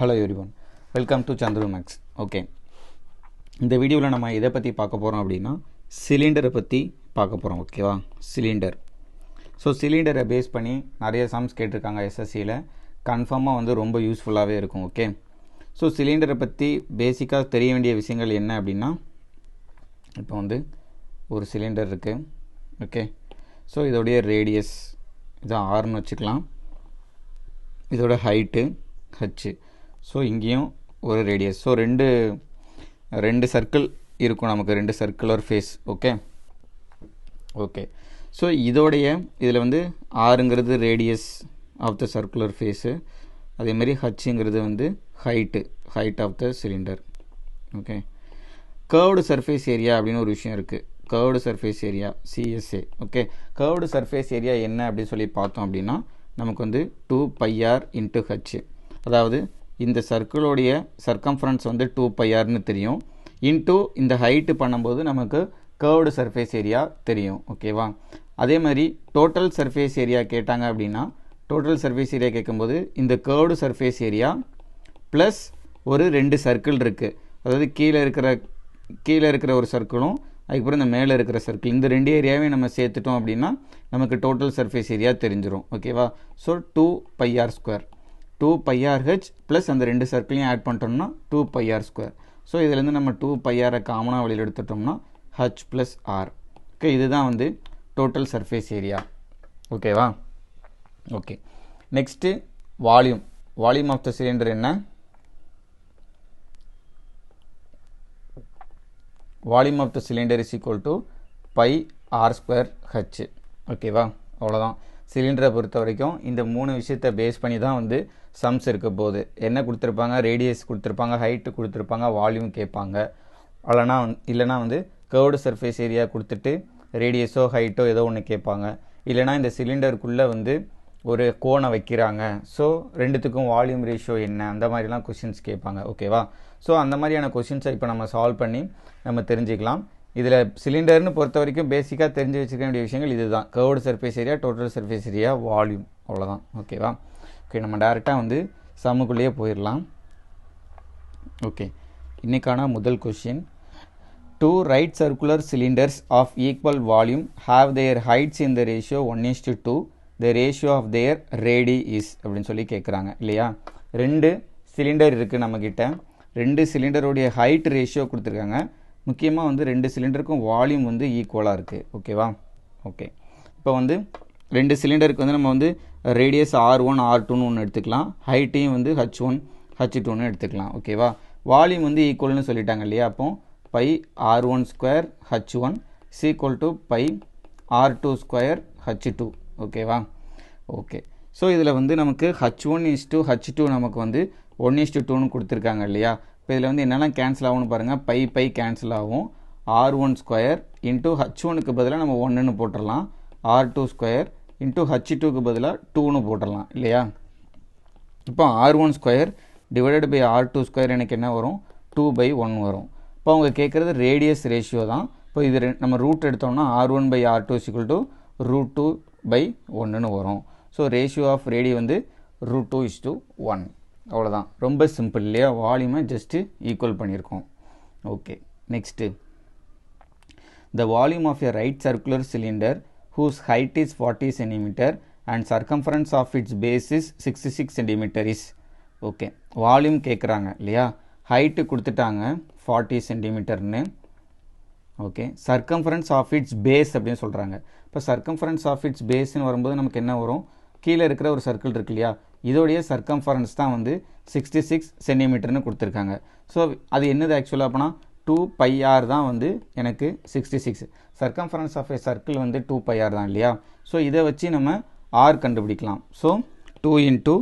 Hello everyone, welcome to Chandru maths. Okay, இந்த வீடியோவில் நம்ம இதை பற்றி பார்க்க போகிறோம் அப்படின்னா சிலிண்டரை பற்றி பார்க்க போகிறோம். ஓகேவா, சிலிண்டர். ஸோ சிலிண்டரை பேஸ் பண்ணி நிறைய சம்ஸ் கேட்டிருக்காங்க எஸ்எஸ்சியில். கன்ஃபார்மாக வந்து ரொம்ப யூஸ்ஃபுல்லாகவே இருக்கும். ஓகே, ஸோ சிலிண்டரை பற்றி பேசிக்காக தெரிய வேண்டிய விஷயங்கள் என்ன அப்படின்னா, இப்போ வந்து ஒரு சிலிண்டர் இருக்குது. ஓகே, ஸோ இதோடைய ரேடியஸ் இதான் ஆர்னு வச்சுக்கலாம். இதோட ஹைட்டு ஹச்சு. ஸோ இங்கேயும் ஒரு ரேடியஸ். ஸோ ரெண்டு சர்க்கிள் இருக்கும் நமக்கு, ரெண்டு circular face. Okay okay so இதில் வந்து ஆறுங்கிறது radius of the circular face, அதேமாதிரி ஹச்சுங்கிறது வந்து height of the cylinder. Okay, curved surface area அப்படின்னு ஒரு விஷயம் இருக்குது. Curved surface area CSA. Okay, curved surface area என்ன அப்படின்னு சொல்லி பார்த்தோம் அப்படின்னா நமக்கு வந்து 2πr இன்ட்டு ஹச். அதாவது இந்த சர்க்கிளோடைய சர்க்கம்ஃபரன்ஸ் வந்து 2πrன்னு தெரியும். இன்ட்டு இந்த ஹைட்டு பண்ணும்போது நமக்கு கர்வ்டு சர்ஃபேஸ் ஏரியா தெரியும். ஓகேவா, அதே மாதிரி டோட்டல் சர்ஃபேஸ் ஏரியா கேட்டாங்க அப்படின்னா, டோட்டல் சர்ஃபேஸ் ஏரியா கேட்கும்போது இந்த கர்வ்டு சர்ஃபேஸ் ஏரியா ப்ளஸ் ஒரு ரெண்டு சர்க்கிள் இருக்குது. அதாவது கீழே இருக்கிற ஒரு சர்க்கிளும் அதுக்கப்புறம் இந்த மேலே இருக்கிற சர்க்கிள், இந்த ரெண்டு ஏரியாவே நம்ம சேர்த்துட்டோம் அப்படின்னா நமக்கு டோட்டல் சர்ஃபேஸ் ஏரியா தெரிஞ்சிடும். ஓகேவா, ஸோ 2πr², 2πrh ப்ளஸ் அந்த ரெண்டு சர்க்கிளையும் ஆட் பண்ணிட்டோம்னா 2πr². ஸோ இதுலேருந்து நம்ம 2πr காமனாக வெளியில் எடுத்துட்டோம்னா h ப்ளஸ் ஆர். ஓகே, இதுதான் வந்து டோட்டல் சர்ஃபேஸ் ஏரியா. ஓகேவா, okay. Next volume of the cylinder என்ன? Volume of the cylinder is equal to πr²h. ஓகேவா, அவ்வளோதான். சிலிண்டரை பொறுத்த வரைக்கும் இந்த மூணு விஷயத்தை பேஸ் பண்ணி தான் வந்து சம்ஸ் இருக்க போகுது. என்ன கொடுத்துருப்பாங்க? ரேடியஸ் கொடுத்துருப்பாங்க, ஹைட்டு கொடுத்துருப்பாங்க, வால்யூம் கேட்பாங்க. இல்லைனா வந்து கர்வ்டு சர்ஃபேஸ் ஏரியா கொடுத்துட்டு ரேடியஸோ ஹைட்டோ ஏதோ ஒன்று கேட்பாங்க. இல்லைனா இந்த சிலிண்டருக்குள்ளே வந்து ஒரு கோணை வைக்கிறாங்க, ஸோ ரெண்டுத்துக்கும் வால்யூம் ரேஷியோ என்ன, அந்த மாதிரிலாம் கொஷின்ஸ் கேட்பாங்க. ஓகேவா, ஸோ அந்த மாதிரியான கொஷின்ஸை இப்போ நம்ம சால்வ் பண்ணி நம்ம தெரிஞ்சுக்கலாம். இதில் சிலிண்டர்னு பொறுத்த வரைக்கும் பேசிக்காக தெரிஞ்சு வச்சுக்க வேண்டிய விஷயங்கள் இதுதான்: curved surface area, total surface area, volume. அவ்வளோதான். ஓகேவா, ஓகே, நம்ம டேரெக்டாக வந்து சம்முக்குள்ளேயே போயிடலாம். ஓகே, இன்றைக்கான முதல் question: two right circular cylinders of equal volume have their heights in the ratio 1:2. the ratio of their radii is அப்படின்னு சொல்லி கேட்குறாங்க இல்லையா. ரெண்டு சிலிண்டர் இருக்குது நம்மக்கிட்ட, ரெண்டு சிலிண்டருடைய ஹைட் ரேஷியோ கொடுத்துருக்காங்க. முக்கியமாக வந்து ரெண்டு சிலிண்டருக்கும் வால்யூம் வந்து ஈக்குவலாக இருக்குது. ஓகேவா, ஓகே. இப்போ வந்து ரெண்டு சிலிண்டருக்கு வந்து நம்ம வந்து ரேடியஸ் R1 R2ன்னு ஒன்று எடுத்துக்கலாம், ஹைட்டையும் வந்து H1 H2ன்னு எடுத்துக்கலாம். ஓகேவா, வால்யூம் வந்து ஈக்குவல்னு சொல்லிட்டாங்க இல்லையா. அப்போ πr1² H1 is equal to πr2² H2. ஓகேவா, ஓகே. ஸோ இதில் வந்து நமக்கு H1:H2 நமக்கு வந்து 1:2ன்னு கொடுத்துருக்காங்க இல்லையா. இப்போ இதில் வந்து என்னெல்லாம் கேன்சல் ஆகும்னு பாருங்கள். பை கேன்சல் ஆகும். R1² இன்ட்டு H1க்கு பதிலாக நம்ம 1ன்னு போட்டுடலாம், R2² இன்ட்டு H2க்கு பதிலாக 2ன்னு போட்டுடலாம் இல்லையா. இப்போ R1² டிவைடட் பை R2² எனக்கு என்ன வரும்? 2/1 வரும். இப்போ அவங்க கேட்குறது ரேடியஸ் ரேஷியோ தான். இப்போ இது நம்ம ரூட் எடுத்தோம்னா R1/R2 = √2/1ன்னு வரும். ஸோ ரேஷியோ ஆஃப் ரேடி வந்து √2:1. அவ்வளோதான், ரொம்ப சிம்பிள் இல்லையா. வால்யூமை ஜஸ்ட்டு ஈக்குவல் பண்ணியிருக்கோம். Okay, next: the volume of a right circular cylinder whose height is 40 cm and circumference of its base is 66 cm is. Okay, volume கேட்குறாங்க இல்லையா. Height கொடுத்துட்டாங்க 40 சென்டிமீட்டர்னு. Okay, circumference of its base அப்படின்னு சொல்கிறாங்க. இப்போ circumference of it's பேஸ்ன்னு வரும்போது நமக்கு என்ன வரும்? கீழே இருக்கிற ஒரு சர்க்கிள் இருக்கு இல்லையா, இதோடைய சர்க்கம்ஃபரன்ஸ் தான் வந்து 66 சென்டிமீட்டர்னு கொடுத்துருக்காங்க. ஸோ அது என்னது ஆக்சுவலாக? அப்போனா 2πr தான் வந்து எனக்கு 66. சர்க்கம்ஃபரன்ஸ் ஆஃப் ஏ சர்க்கிள் வந்து 2πr தான் இல்லையா. ஸோ இதை வச்சு நம்ம ஆர் கண்டுபிடிக்கலாம். ஸோ 2 இன்ட்டு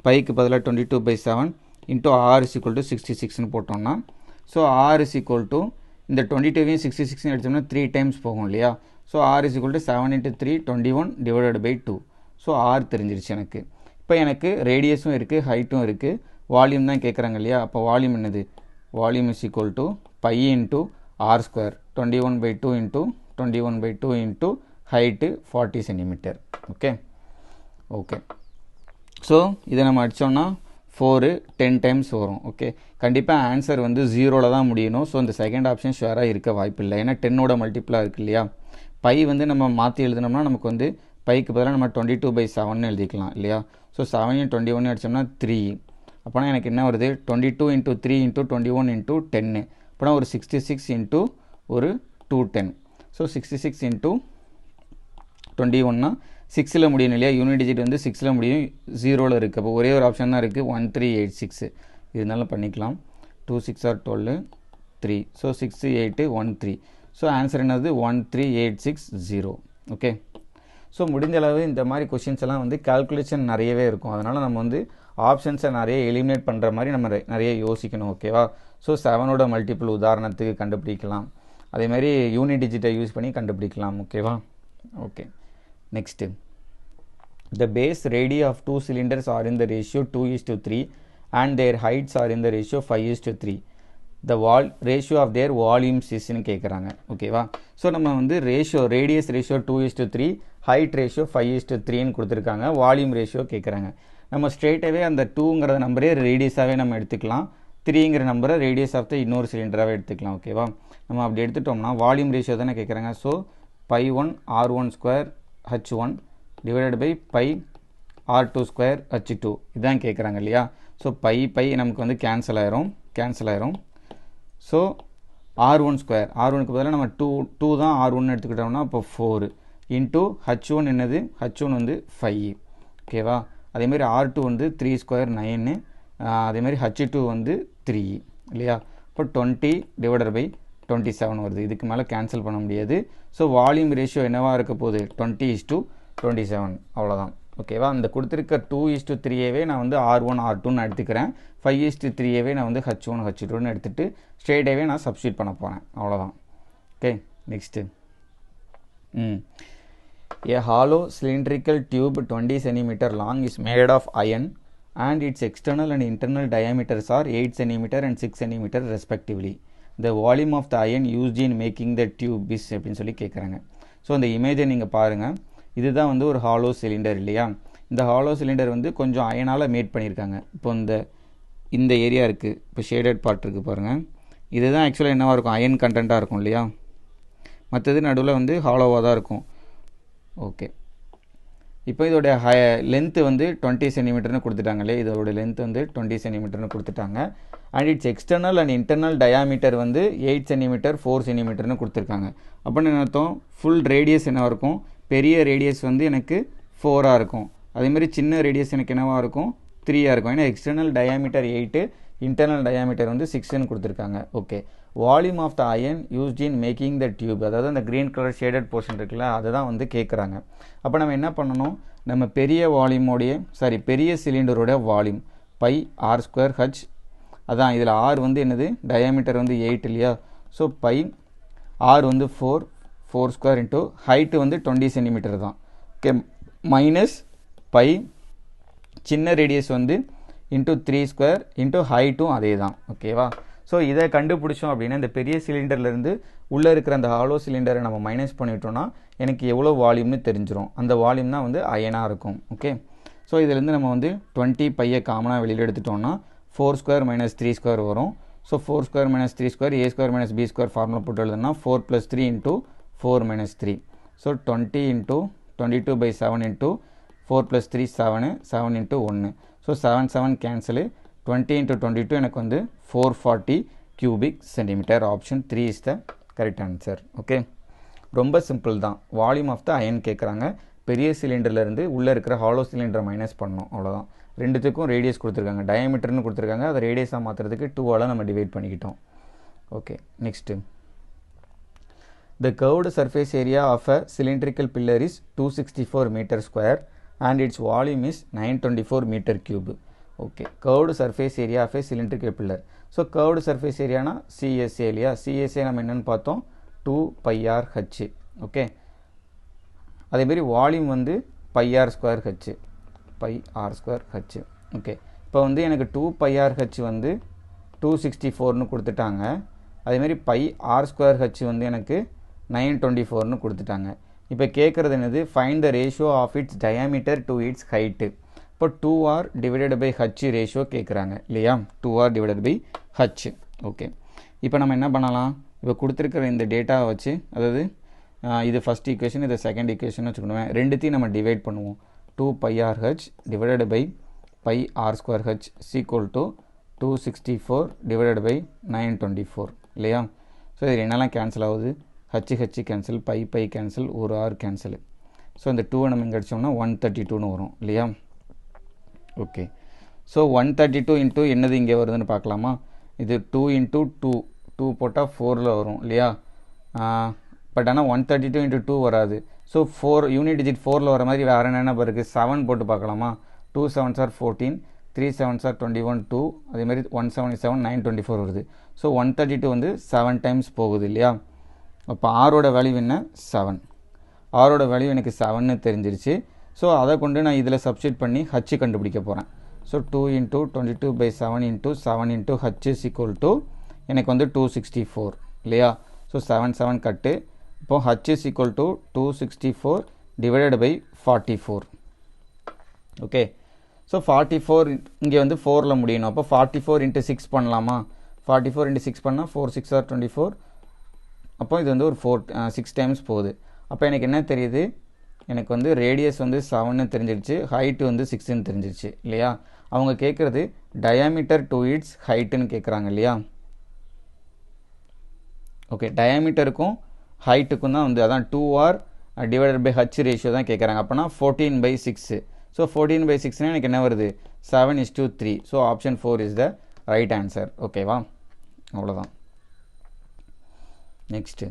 பைக்கு பதிலாக 22/7 into r is equal to 66ன்னு போட்டோம்னா, so r is equal to இந்த 22வையும் 66ன்னு எடுத்தோம்னா 3 டைம்ஸ் போகும் இல்லையா. So r is equal to 7 × 3 21 divided by 2. So r தெரிஞ்சிருச்சு எனக்கு. இப்போ எனக்கு ரேடியஸும் இருக்குது, ஹைட்டும் இருக்குது, வால்யூம் தான் கேட்குறாங்க இல்லையா. அப்போ வால்யூம் என்னது? Volume is equal to π × r², 21/2 × 21/2 into height 40 centimetre. Okay okay so இதை நம்ம அடித்தோம்னா 4 10 டைம்ஸ் வரும். ஓகே, கண்டிப்பாக ஆன்சர் வந்து 0ல் தான் முடியணும். ஸோ இந்த செகண்ட் ஆப்ஷன் ஷுவராக இருக்க வாய்ப்பு இல்லை. ஏன்னா 10ஓட மல்டிப்ளாக இருக்குது இல்லையா. பை வந்து நம்ம மாற்றி எழுதினோம்னா நமக்கு வந்து பைக்கு பதிலாக நம்ம 22/7 எழுதிக்கலாம் இல்லையா. ஸோ 7 21 அடிச்சோம்னா 3. அப்போனா எனக்கு என்ன வருது, 22 × 3 × 21 × 10. அப்போனா ஒரு 66 × ஒரு 210. ஸோ 66 × 21னா 6ல் முடியும் இல்லையா. யூனிட் டிஜிட் வந்து 6ல் முடியும், 0ல் இருக்குது. அப்போ ஒரே ஒரு ஆப்ஷன் தான் இருக்குது, 1386. இருந்தாலும் பண்ணிக்கலாம். 2 6 are 12, 3. ஸோ 6 8 1 3. ஸோ ஆன்சர் என்னது 13860. ஓகே, ஸோ முடிஞ்ச அளவு இந்த மாதிரி கொஷின்ஸ் எல்லாம் வந்து கால்குலேஷன் நிறையவே இருக்கும். அதனால் நம்ம வந்து ஆப்ஷன்ஸை நிறைய எலிமினேட் பண்ணுற மாதிரி நம்ம நிறைய யோசிக்கணும். ஓகேவா. ஸோ 7ஓட மல்டிபிள் உதாரணத்துக்கு கண்டுபிடிக்கலாம். அதேமாதிரி யூனிட் டிஜிட்டை யூஸ் பண்ணி கண்டுபிடிக்கலாம். ஓகேவா. Okay, next, the base radii of two cylinders are in the ratio 2:3 and their heights are in the ratio 5:3. the ratio of their volumes is ன்னு கேட்குறாங்க. ஓகேவா. ஸோ நம்ம வந்து ரேடியஸ் ரேஷியோ 2:3, ஹைட் ரேஷியோ 5:3ன்னு கொடுத்துருக்காங்க. Volume ratio கேட்குறாங்க. நம்ம ஸ்ட்ரெயிட்டாகவே அந்த 2ங்கிற நம்பரே ரேடியஸாகவே நம்ம எடுத்துக்கலாம். 3ங்கிற நம்பரை ரேடியஸ் ஆஃப் த இன்னொரு சிலிண்டராகவே எடுத்துக்கலாம். ஓகேவா. நம்ம அப்படி எடுத்துட்டோம்னா வால்யூம் ரேஷியோ தானே கேட்குறாங்க. So π1 r1² h1 divided by by r2² h2 இதுதான் கேட்குறாங்க இல்லையா. ஸோ பை நமக்கு வந்து கேன்சல் ஆயிரும். ஸோ r1², r1க்கு பதிலாக நம்ம 2 தான் r1 எடுத்துக்கிட்டோம்னா அப்போ 4 இன்ட்டு h1 என்னது, h1 வந்து 5. ஓகேவா. அதேமாதிரி r2 வந்து 3² 9, அதேமாதிரி h2 வந்து 3 இல்லையா. இப்போ 20 டிவைடட் பை 27 வருது. இதுக்கு மேலே கேன்சல் பண்ண முடியாது. ஸோ வால்யூம் ரேஷியோ என்னவாக இருக்க போகுது, 20:27. அவ்வளோதான். ஓகேவா. அந்த கொடுத்துருக்க 2:3வே நான் வந்து r1 r2ன்னு எடுத்துக்கிறேன். 5:3வே நான் வந்து h1 h2ன்னு எடுத்துகிட்டு ஸ்ட்ரெயிட்டாகவே நான் சப்ஸ்டியூட் பண்ண போகிறேன். அவ்வளோதான். Okay, next, a hollow cylindrical tube 20 cm long is made of iron and its external and internal diameters are 8 cm and 6 cm respectively. the volume of the iron used in making the tube is அப்படின்னு சொல்லி கேட்குறாங்க. So அந்த இமேஜை நீங்கள் பாருங்கள். இதுதான் வந்து ஒரு ஹாலோ சிலிண்டர் இல்லையா. இந்த ஹாலோ சிலிண்டர் வந்து கொஞ்சம் அயனால் மேட் பண்ணியிருக்காங்க. இப்போ இந்த ஏரியா இருக்குது, இப்போ ஷேடட் பார்ட் இருக்குது பாருங்கள். இதுதான் ஆக்சுவலாக என்னவாக இருக்கும், அயன் கண்டென்ட்டாக இருக்கும் இல்லையா. மற்றது நடுவில் வந்து ஹாலோவாக தான் இருக்கும். ஓகே, இப்போ இதோடைய லென்த்து வந்து 20 சென்டிமீட்டர்னு கொடுத்துட்டாங்களே. இதோட லென்த் வந்து 20 சென்டிமீட்டர்னு கொடுத்துட்டாங்க. And it's external and internal diameter வந்து 8 சென்டிமீட்டர் 4 சென்டிமீட்டர்னு கொடுத்துருக்காங்க. அப்படின்னு என்ன அர்த்தம், ஃபுல் ரேடியஸ் என்னவாக இருக்கும், பெரிய ரேடியஸ் வந்து எனக்கு 4ஆக இருக்கும். அதேமாதிரி சின்ன ரேடியஸ் எனக்கு என்னவாக இருக்கும், 3ஆக இருக்கும். ஏன்னா எக்ஸ்டர்னல் டயாமீட்டர் 8, இன்டர்னல் டயாமீட்டர் வந்து 6ன்னு கொடுத்துருக்காங்க. Okay, volume of the iron used in making the tube, அதாவது அந்த க்ரீன் கலர் ஷேடட் போர்ஷன் இருக்குல்ல, அதை தான் வந்து கேட்குறாங்க. அப்போ நம்ம என்ன பண்ணணும், நம்ம பெரிய சிலிண்டரோட வால்யூம் பை r² h, அதான் இதில் r வந்து என்னது, டயாமீட்டர் வந்து 8 இல்லையா. ஸோ பை r வந்து 4² இன்ட்டு ஹைட்டு வந்து 20 சென்டிமீட்டர் தான். ஓகே, மைனஸ் பை சின்ன ரேடியஸ் வந்து இன்ட்டு 3² இன்ட்டு ஹைட்டும் அதே தான். ஓகேவா. ஸோ இதை கண்டுபிடிச்சோம் அப்படின்னா இந்த பெரிய சிலிண்டர்லேருந்து உள்ளே இருக்கிற அந்த ஹாலோ சிலிண்டரை நம்ம மைனஸ் பண்ணிட்டோம்னா எனக்கு எவ்வளோ வால்யூம்னு தெரிஞ்சிடும். அந்த வால்யூம் தான் வந்து அயனாக இருக்கும். ஓகே, ஸோ இதிலேருந்து நம்ம வந்து 20 பையை காமனாக வெளியில் எடுத்துட்டோம்னா 4² மைனஸ் 3² வரும். So 4² minus 3² a² - b² formula போட்டு எழுதுனா 4 + 3 into 4 - 3. So 20 into 22/7 into 4 + 3 7, 7 into 1. So 7 7 cancel. 20 into 22 எனக்கு வந்து 440 cubic centimetre. Option 3 is the correct answer. Okay, ரொம்ப சிம்பிள் தான். வால்யூம் ஆஃப் த அயன் கேட்குறாங்க. பெரிய சிலிண்டர்லேருந்து உள்ளே இருக்கிற ஹாலோ சிலிண்டரை மைனஸ் பண்ணணும், அவ்வளோதான். ரெண்டுத்துக்கும் ரேடியஸ் கொடுத்துருக்காங்க, டயாமீட்டர்னு கொடுத்துருக்காங்க. அதை ரேடியஸாக மாற்றுறதுக்கு 2ஆல் நம்ம டிவைட் பண்ணிக்கிட்டோம். Okay, next, the curved surface area of a cylindrical pillar is 264 meter square and its volume is 924 meter cube. Okay, curved surface area of a cylindrical pillar. So curved surface ஏரியானா CSA இல்லையா. CSA நம்ம என்னென்னு பார்த்தோம், 2πr/h. Okay, அதேமாரி volume வந்து πr²h, πr²h. Okay, இப்போ வந்து எனக்கு 2πr/h வந்து 264ன்னு கொடுத்துட்டாங்க. அதேமாரி πr²h வந்து எனக்கு 924ன்னு கொடுத்துட்டாங்க. இப்போ கேட்குறது என்னது, find the ratio of its diameter to its height. இப்போ 2r divided by H ratio கேட்குறாங்க இல்லையா, 2r divided by H. Okay, இப்போ நம்ம என்ன பண்ணலாம், இப்போ கொடுத்துருக்கிற இந்த டேட்டாவை வச்சு, அதாவது இது ஃபஸ்ட் ஈக்குவேஷன், இது செகண்ட் ஈக்குவேஷன் வச்சுக்கணுவேன், ரெண்டுத்தையும் நம்ம டிவைட் பண்ணுவோம். 2πrh divided by πr²h equal to 264 divided by 924 இல்லையா. ஸோ இது என்னெல்லாம் கேன்சல் ஆகுது, ஹச் கேன்சல், பை கேன்சல், ஒரு ஆர் கேன்சல். ஸோ இந்த 2 நம்ம இங்கே அடித்தோம்னா 132ன்னு வரும் இல்லையா. ஓகே, ஸோ 132 இன்ட்டு என்னது இங்கே வருதுன்னு பார்க்கலாமா. இது 2 இன்ட்டு 2 போட்டால் 4ல் வரும் இல்லையா. பட் ஆனால் 132 இன்ட்டு 2 வராது. ஸோ 4 யூனிட் டிஜிட் 4ல் வர மாதிரி வேறு என்னென்ன இருக்குது, 7 போட்டு பார்க்கலாமா. 2 7s are 14, 3 7s are 21, 2 அதே மாதிரி 177 924 வருது. ஸோ 132 வந்து 7 டைம்ஸ் போகுது இல்லையா. அப்போ ஆரோட வேல்யூ என்ன, 7. ஆரோட வேல்யூ எனக்கு 7ன்னு தெரிஞ்சிருச்சு. ஸோ அதை கொண்டு நான் இதில் சப்ஸ்டியூட் பண்ணி ஹச் கண்டுபிடிக்க போகிறேன். So 2 into 22/7 into 7 into h is equal to எனக்கு வந்து 264 இல்லையா. So 7 7 cut. இப்போது h is equal to 264 divided by 44. Okay, so 44 இங்கே வந்து 4ல் முடியணும். அப்போ 44 இன்ட்டு 6 பண்ணலாமா. 44 இன்ட்டு 6 பண்ணால் 4 6 are 24. அப்போ இது வந்து ஒரு 6 டைம்ஸ் போகுது. அப்போ எனக்கு என்ன தெரியுது, எனக்கு வந்து ரேடியஸ் வந்து 7ன்னு தெரிஞ்சிருச்சு, ஹைட்டு வந்து 6ன்னு தெரிஞ்சிருச்சு இல்லையா. அவங்க கேட்குறது டயாமீட்டர் டு இட்ஸ் ஹைட்டுன்னு கேட்குறாங்க இல்லையா. ஓகே, டயாமீட்டருக்கும் ஹைட்டுக்கும் தான் வந்து அதான் 2r divided by H ratio தான் கேட்குறாங்க. அப்போனா 14/6. ஸோ 14/6னா எனக்கு என்ன வருது, 7:3. So option 4 is the right answer. ஓகேவா, அவ்வளோதான். Next,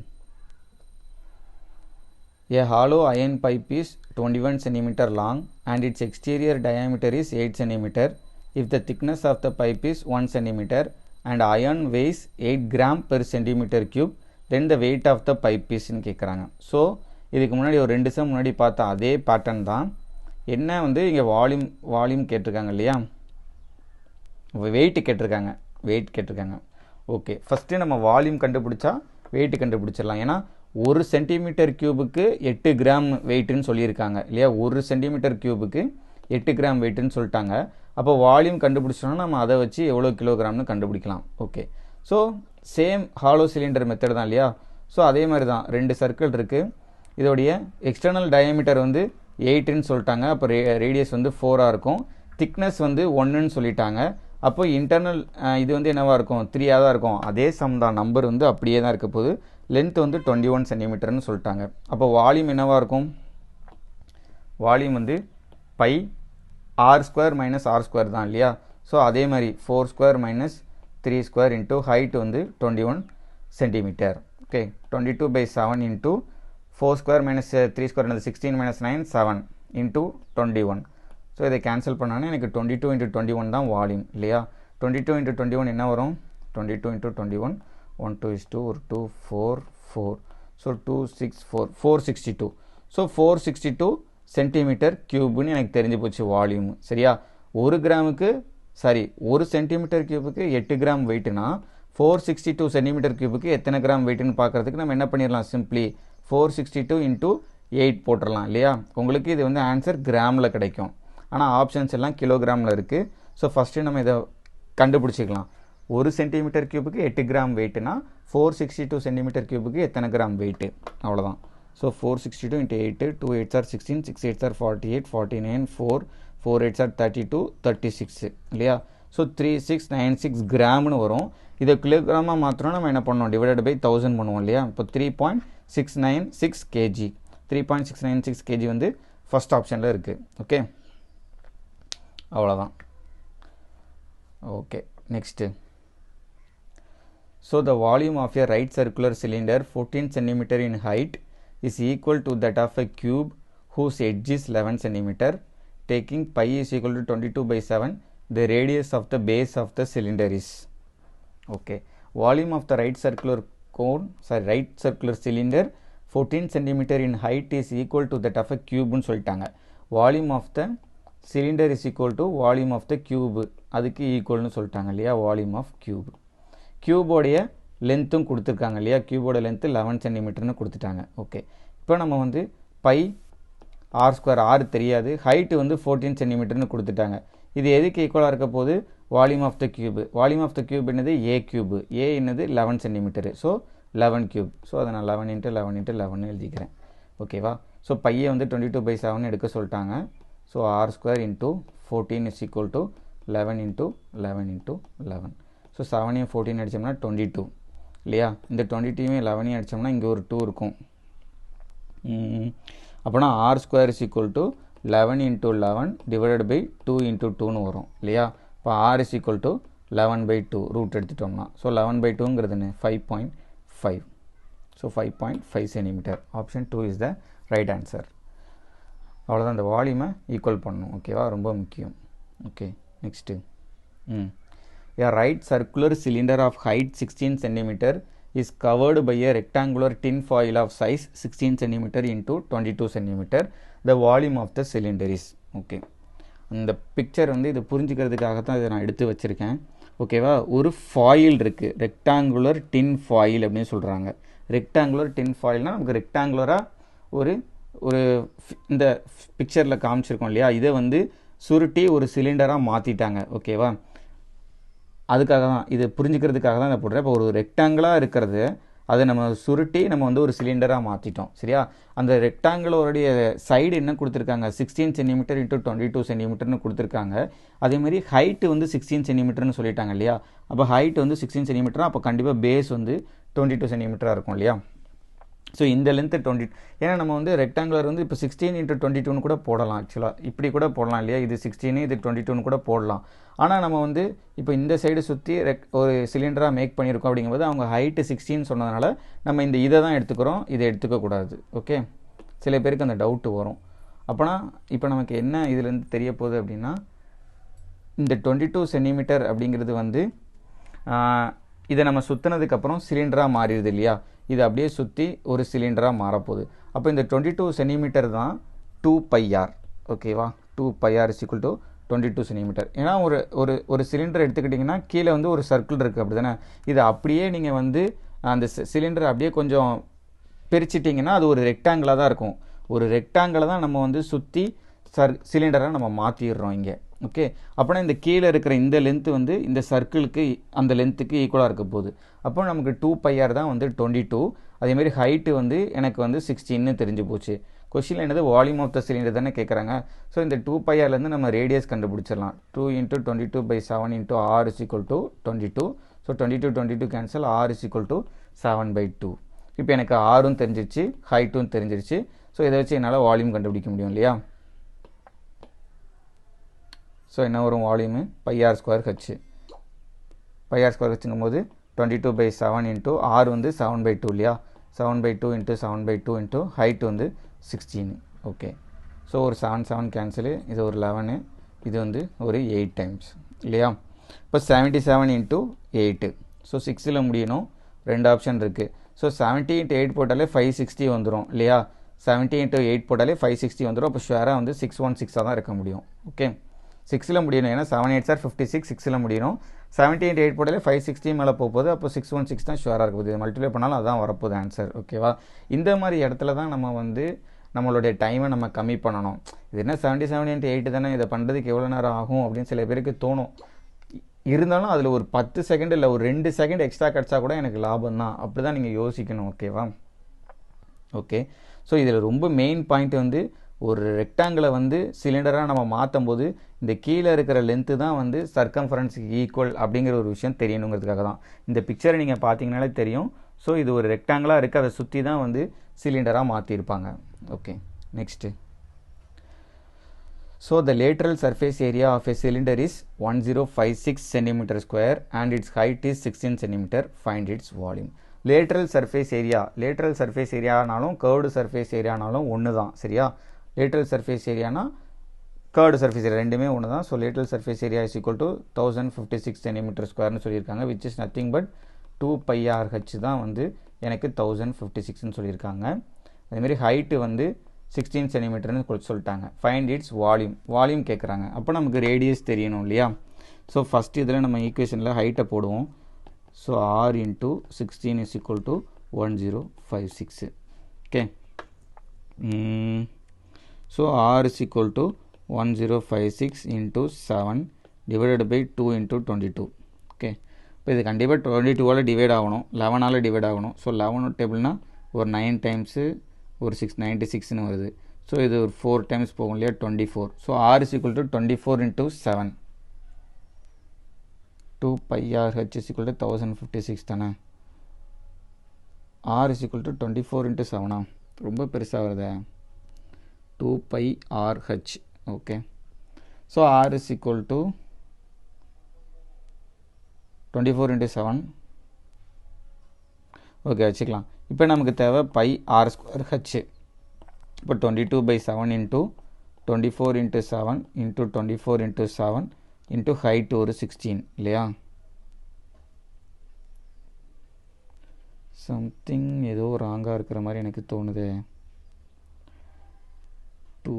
a hollow iron pipe is 21 cm long and its exterior diameter is 8 cm. If the thickness of the pipe is 1 cm and iron weighs 8 gram per centimeter cube, then the weight of the pipe is ன்னு கேட்குறாங்க. So இதுக்கு முன்னாடி ஒரு 2 செம் முன்னாடி பார்த்தா அதே pattern தான். என்ன வந்து இங்கே வால்யூம் கேட்டிருக்காங்க இல்லையா, வெயிட் கேட்டிருக்காங்க. ஓகே, ஃபஸ்ட்டு நம்ம வால்யூம் கண்டுபிடிச்சா வெயிட் கண்டுபிடிச்சிடலாம். ஏன்னா 1 சென்டிமீட்டர் கியூபுக்கு 8 கிராம் வெயிட்டுன்னு சொல்லியிருக்காங்க இல்லையா. 1 சென்டிமீட்டர் கியூபுக்கு 8 கிராம் வெயிட்டுன்னு சொல்லிட்டாங்க. அப்போ வால்யூம் கண்டுபிடிச்சோன்னா நம்ம அதை வச்சு எவ்வளோ கிலோகிராம்னு கண்டுபிடிக்கலாம். Okay, so same hollow cylinder method தான் இல்லையா. ஸோ அதே மாதிரி தான் 2 சர்க்கிள் இருக்குது. இதோடைய எக்ஸ்டர்னல் டயாமீட்டர் வந்து 8ன்னு சொல்லிட்டாங்க. அப்போ ரேடியஸ் வந்து 4ஆக இருக்கும். திக்னஸ் வந்து 1ன்னு சொல்லிட்டாங்க. அப்போ இன்டர்னல் இது வந்து என்னவாக இருக்கும், 3ஆக தான் இருக்கும். அதே சம் தான், நம்பர் வந்து அப்படியே தான் இருக்க போகுது. லென்த் வந்து 21 சென்டிமீட்டர்னு சொல்லிட்டாங்க. அப்போ வால்யூம் என்னவாக இருக்கும், வால்யூம் வந்து பை r² - r² தான் இல்லையா. ஸோ அதே மாதிரி 4² - 3² இன்ட்டு ஹைட் வந்து 21 சென்டிமீட்டர். ஓகே, 22/7 இன்ட்டு 4² - 3² என்னது 16 - 9 7 இன்ட்டு 21. ஸோ இதை கேன்சல் பண்ணாலும் எனக்கு 22 × 21 தான் வால்யூம் இல்லையா. 22 × 21 என்ன வரும், 22 × 21 1 2 is 2 ஒரு 2 4 4. ஸோ 2 6 4 462. ஸோ 462 சென்டிமீட்டர் கியூப்னு எனக்கு தெரிஞ்சு போச்சு வால்யூம். சரியா, 1 கிராமுக்கு சாரி 1 சென்டிமீட்டர் கியூபுக்கு 8 கிராம் வெயிட்னா 462 சென்டிமீட்டர் கியூபுக்கு எத்தனை கிராம் வெயிட்னு பார்க்குறதுக்கு நம்ம என்ன பண்ணிடலாம், சிம்பிளி 462 × 8 போட்டுடலாம் இல்லையா. உங்களுக்கு இது வந்து ஆன்சர் கிராமில் கிடைக்கும். ஆனால் ஆப்ஷன்ஸ் எல்லாம் கிலோகிராமில் இருக்குது. ஸோ ஃபஸ்ட்டு நம்ம இதை கண்டுபிடிச்சிக்கலாம். 1 சென்டிமீட்டர் கியூபுக்கு 8 கிராம் வெயிட்னா 462 சென்டிமீட்டர் கியூபுக்கு எத்தனை கிராம் வெயிட்டு, அவ்வளோதான். So 462 × 8 2 8s are 16 6 8s are 48 49 4 4 8s are 32 36 இல்லையா. ஸோ 3696 கிராம்னு வரும். இதை கிலோகிராமாக மாத்திரம் நம்ம என்ன பண்ணோம், டிவைடட் பை 1000 பண்ணுவோம் இல்லையா. இப்போ 3.696 kg 3.696 kg வந்து ஃபஸ்ட் ஆப்ஷனில் இருக்குது. ஓகே, அவ்வளோதான். Okay, next. So the volume of a right circular cylinder 14 cm in height is equal to that of a cube whose edge is 11 cm. Taking pi is equal to 22/7, the radius of the base of the cylinder is. Okay, volume of the right circular cylinder 14 cm in height is equal to that of a cube னு சொல்லிட்டாங்க. Volume of the cylinder is equal to volume of the cube, அதுக்கு ஈக்குவல்னு சொல்லிட்டாங்க இல்லையா. Volume of cube, கியூபோடைய லென்த்தும் கொடுத்துருக்காங்க இல்லையா. கியூபோட length 11 சென்டிமீட்டர்னு கொடுத்துட்டாங்க. Okay, இப்போ நம்ம வந்து பை ஆர் ஸ்கொயர் ஆர் தெரியாது, ஹைட்டு வந்து 14 சென்டிமீட்டர்னு கொடுத்துட்டாங்க. இது எதுக்கு ஈக்குவலாக இருக்க போது? Volume of the cube. Volume of the cube என்னது? A cube. ஏ என்னது? 11 சென்டிமீட்டர். So 11 cube. ஸோ அதை நான் 11 × 11 × 11 எழுதிக்கிறேன். ஓகேவா? ஸோ பையை வந்து 22/7 எடுக்க சொல்லிட்டாங்க. So r square into 14 is equal to 11 × 11 × 11. So 7 14 அடித்தோம்னா 22 இல்லையா? இந்த 22 11 அடித்தோம்னா இங்கே ஒரு 2 இருக்கும். அப்போனா R square is equal to 11 × 11 divided by 2 × 2ன்னு வரும் இல்லையா? இப்போ R is equal to 11/2 root எடுத்துட்டோம்னா, ஸோ 11/2ங்கிறதுன்னு 5.5. So 5.5 centimetre. Option 2 is the right answer. அவ்வளோதான், அந்த வால்யூமை ஈக்குவல் பண்ணணும். ஓகேவா? ரொம்ப முக்கியம். Okay, next. A right circular cylinder of height 16 cm is covered by a rectangular tin foil of size 16 cm into 22 cm. The volume of the cylinder is. Okay, இந்த picture வந்து இது புரிஞ்சுக்கிறதுக்காக தான் இதை நான் எடுத்து வச்சுருக்கேன். ஓகேவா? ஒரு ஃபாயில் இருக்குது, ரெக்டாங்குலர் டின் ஃபாயில் அப்படின்னு சொல்கிறாங்க. ரெக்டாங்குலர் டின் ஃபாயில்னால் நமக்கு ரெக்டாங்குலராக ஒரு ஒரு இந்த பிக்சரில் காமிச்சிருக்கோம் இல்லையா? இதை வந்து சுருட்டி ஒரு சிலிண்டராக மாற்றிட்டாங்க. ஓகேவா? அதுக்காக தான், இது புரிஞ்சுக்கிறதுக்காக தான் இதை போடுறேன். இப்போ ஒரு ரெக்டாங்கிளாக இருக்கிறது அதை நம்ம சுருட்டி நம்ம வந்து ஒரு சிலிண்டராக மாற்றிட்டோம். சரியா? அந்த ரெக்டாங்கிளோடைய சைடு என்ன கொடுத்துருக்காங்க? 16 சென்டிமீட்டர் × 22 சென்டிமீட்டர்னு கொடுத்துருக்காங்க. அதேமாதிரி ஹைட்டு வந்து 16 சென்டிமீட்டர்னு சொல்லிட்டாங்க இல்லையா? அப்போ ஹைட் வந்து 16 சென்டிமீட்டர், அப்போ கண்டிப்பாக பேஸ் வந்து 22 சென்டிமீட்டராக இருக்கும் இல்லையா? ஸோ இந்த லென்த்து 20, ஏன்னா நம்ம வந்து ரெக்டாங்குலர் வந்து இப்போ 16 × 22ன்னு கூட போடலாம். ஆக்சுவலாக இப்படி கூட போடலாம் இல்லையா? இது 16 இது 22ன்னு கூட போடலாம். ஆனால் நம்ம வந்து இப்போ இந்த சைடு சுற்றி ஒரு சிலிண்டராக மேக் பண்ணியிருக்கோம். அப்படிங்கும்போது அவங்க ஹைட்டு 16 சொன்னதுனால நம்ம இந்த இதை தான் எடுத்துக்கிறோம், இதை எடுத்துக்கக்கூடாது. ஓகே, சில பேருக்கு அந்த டவுட்டு வரும். அப்போனா இப்போ நமக்கு என்ன இதுலேருந்து தெரிய போகுது அப்படின்னா, இந்த 22 சென்டிமீட்டர் அப்படிங்கிறது வந்து இதை நம்ம சுற்றினதுக்கப்புறம் சிலிண்டராக மாறிடுது இல்லையா? இது அப்படியே சுற்றி ஒரு சிலிண்டராக மாறப்போகுது. அப்போ இந்த 22 சென்டிமீட்டர் தான் 2πr. ஓகேவா? 2πr is equal to 22 centimetre. ஏன்னா ஒரு ஒரு ஒரு சிலிண்டர் எடுத்துக்கிட்டிங்கன்னா கீழே வந்து ஒரு சர்க்கிள் இருக்குது, அப்படி தானே? இது அப்படியே நீங்கள் வந்து அந்த சிலிண்டர் அப்படியே கொஞ்சம் பிரிச்சிட்டிங்கன்னா அது ஒரு ரெக்டாங்கிளாக தான் இருக்கும். ஒரு ரெக்டாங்கிளை தான் நம்ம வந்து சுற்றி சிலிண்டராக நம்ம மாற்றிடுறோம் இங்கே. ஓகே, அப்போனா இந்த கீழே இருக்கிற இந்த லென்த்து வந்து இந்த சர்க்கிளுக்கு அந்த லென்த்துக்கு ஈக்குவலாக இருக்க போகுது. அப்போ நமக்கு 2πr தான் வந்து 22. அதேமாதிரி ஹைட்டு வந்து எனக்கு வந்து 16ன்னு தெரிஞ்சு போச்சு. கொஸ்டினில் என்னது? வால்யூம் ஆஃப் த சிலிண்டர் தானே கேட்குறாங்க. ஸோ இந்த 2πrலேருந்து நம்ம ரேடியஸ் கண்டுபிடிச்சிடலாம். 2 × 22/7 × r is equal to 22. So 22 cancel, r is equal to 7/2. இப்போ எனக்கு ஆரும் தெரிஞ்சிருச்சு, ஹைட்டும் தெரிஞ்சிருச்சு. ஸோ இதை வச்சு என்னால் வால்யூம் கண்டுபிடிக்க முடியும் இல்லையா? ஸோ என்ன வரும்? Volume πr²h. πr²hங்கும் போது 22/7 × r வந்து 7/2 இல்லையா? 7/2 × 7/2 × ஹைட் வந்து 16. ஓகே, ஸோ ஒரு 7 7 கேன்சலு, இது ஒரு 11, இது வந்து ஒரு 8 டைம்ஸ் இல்லையா? இப்போ 77 × 8. ஸோ 6ல் முடியணும். 2 ஆப்ஷன் இருக்குது. ஸோ 70 × 8 போட்டாலே 560 வந்துடும் இல்லையா? 70 × 8 போட்டாலே 560 வந்துடும். அப்போ ஷுவராக வந்து 616 தான் இருக்க முடியும். ஓகே, 6ல் முடியணும். ஏன்னா 7 8 are 56, 6ல் முடியணும். 70 × 8 போட்டாலே 560 மேலே போகுது. அப்போ 616 தான் ஷுவராக இருக்க போகுது. மல்டிப்ளை பண்ணாலும் அதான் வரப்போகுது ஆன்சர். ஓகேவா? இந்த மாதிரி இடத்துல தான் நம்ம வந்து நம்மளுடைய டைமை நம்ம கம்மி பண்ணணும். இது என்ன 77 × 8 தானே, இதை பண்ணுறதுக்கு எவ்வளோ நேரம் ஆகும் அப்படின்னு சில பேருக்கு தோணும். இருந்தாலும் அதில் ஒரு 10 செகண்ட் இல்லை ஒரு 2 செகண்ட் எக்ஸ்ட்ரா கிடச்சா கூட எனக்கு லாபம் தான். அப்படி தான் நீங்கள் யோசிக்கணும். ஓகேவா? ஓகே, ஸோ இதில் ரொம்ப மெயின் பாயிண்ட் வந்து ஒரு ரெக்டாங்கிளை வந்து சிலிண்டராக நம்ம மாற்றும் போது இந்த கீழே இருக்கிற லென்த்து தான் வந்து சர்க்கம்ஃபரன்ஸுக்கு ஈக்குவல் அப்படிங்கிற ஒரு விஷயம் தெரியணுங்கிறதுக்காக தான். இந்த பிக்சரை நீங்கள் பார்த்தீங்கனாலே தெரியும். ஸோ இது ஒரு ரெக்டாங்கிளாக இருக்குது, அதை சுற்றி தான் வந்து சிலிண்டராக மாற்றிருப்பாங்க. Okay, next. So the lateral surface area of a cylinder is 1056 cm² and its height is 16 cm. Find its volume. Lateral surface area, lateral surface ஏரியானாலும் கர்வ்டு சர்ஃபேஸ் ஏரியானாலும் ஒன்று தான். சரியா? லேட்ரல் சர்ஃபேஸ் ஏரியானா கர்வ்டு சர்ஃபேஸ் ஏரியா ரெண்டுமே ஒன்று தான். So lateral surface area is equal to 1056 cm² சொல்லியிருக்காங்க. Which is nothing but 2πrh தான் வந்து எனக்கு 1056ன்னு சொல்லியிருக்காங்க. அதேமாதிரி ஹைட்டு வந்து 16 சென்டிமீட்டர்னு சொல்லிட்டாங்க. Find it's volume. வால்யூம் கேட்குறாங்க. அப்போ நமக்கு ரேடியஸ் தெரியணும் இல்லையா? ஸோ ஃபஸ்ட்டு இதில் நம்ம ஈக்குவேஷனில் ஹைட்டை போடுவோம். So r × 16 is equal to 1056. Okay, so r is equal to 1056 into 7 divided by 2 into 22. Okay, இப்போ இது கண்டிப்பாக 22ஆல் டிவைட் ஆகணும், 11ஆல் டிவைட் ஆகணும். ஸோ 11 டேபிள்னா ஒரு 9 டைம்ஸு ஒரு 696ன்னு வருது. ஸோ இது ஒரு 4 டைம்ஸ் போகும் இல்லையா, 24. So r is equal to 24 into 7. 2 pi RH is equal to 1056 தானே. R is equal to 24 into 7. ரொம்ப பெருசாக வருது. 2 pi RH. Okay, so R is equal to 24 into 7. Okay, வச்சுக்கலாம். இப்போ நமக்கு தேவை pi R square H. இப்போ 22/7 into 24 into 7 into 24 into 7 into height ஒரு 16 இல்லையா. சம்திங் ஏதோ ராங்காக இருக்கிற மாதிரி எனக்கு தோணுது. 2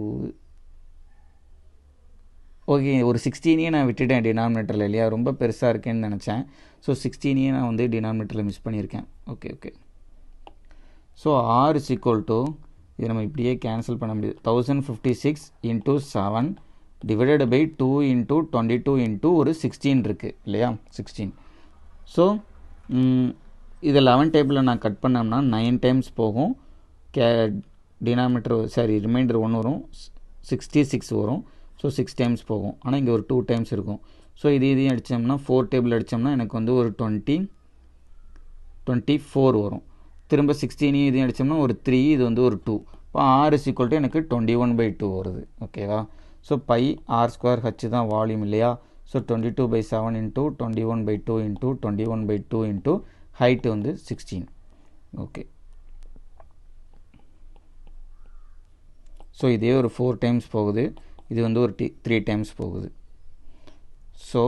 ஓகே, ஒரு 16 நான் விட்டுட்டேன் டினாமினேட்டரில் இல்லையா, ரொம்ப பெருசாக இருக்கேன்னு நினச்சேன். ஸோ 16 நான் வந்து டினாமினேட்டரில் மிஸ் பண்ணியிருக்கேன். Okay okay, so R is equal to, இது நம்ம இப்படியே கேன்சல் பண்ண முடியுது, 1056 into 7 divided by 2 into 22 into ஒரு 16 இருக்குது இல்லையா, 16. ஸோ இது 11 டேபிளில் நான் கட் பண்ணோம்னா 9 டைம்ஸ் போகும். டினாமினேட்டர் சாரி ரிமைண்டர் 1 வரும், 66 வரும். ஸோ 6 டைம்ஸ் போகும். ஆனால் இங்கே ஒரு 2 டைம்ஸ் இருக்கும். ஸோ இதையும் அடித்தோம்னா 4 டேபிள் அடித்தோம்னா எனக்கு வந்து ஒரு 24 வரும். திரும்ப 16 இதையும் அடித்தோம்னா ஒரு 3, இது வந்து ஒரு 2. இப்போ R is equal to எனக்கு 21/2 வருது. ஓகேவா. So pi R square H தான் வால்யூம் இல்லையா. So 22/7 into 21/2 into 21/2 into height வந்து 16. ஓகே, ஸோ இதே ஒரு 4 டைம்ஸ் போகுது, இது வந்து ஒரு 3 டைம்ஸ் போகுது. ஸோ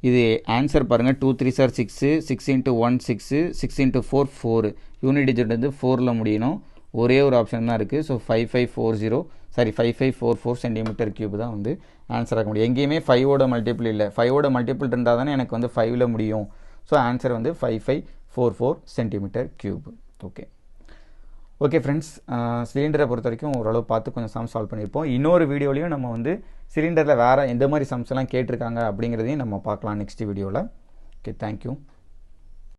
இது ஆன்சர் பாருங்கள், 2 3s are 6, 6 into 1 6, 6 into 4 4. Unit digit வந்து 4ல் முடியணும். ஒரே ஒரு ஆப்ஷன் தான் இருக்குது. ஸோ 5544 சென்டிமீட்டர் கியூப் தான் வந்து ஆன்சர் ஆக முடியும். எங்கேயுமே 5ஓட மல்டிபிள் இல்லை. 5ஓட மல்டிபிள் இருந்தால் தானே எனக்கு வந்து 5ல் முடியும். ஸோ ஆன்சர் வந்து 5544 centimetre cube. Okay okay friends, சிலிண்டரை பொறுத்த வரைக்கும் ஓரளவு பார்த்து கொஞ்சம் சம் சால்வ் பண்ணியிருப்போம். இன்னொரு வீடியோலையும் நம்ம வந்து சிலிண்டரில் வேறு எந்த மாதிரி சம்ஸ் எல்லாம் கேட்டிருக்காங்க அப்படிங்கிறதையும் நம்ம பார்க்கலாம் நெக்ஸ்ட் வீடியோவில். Okay, thank you.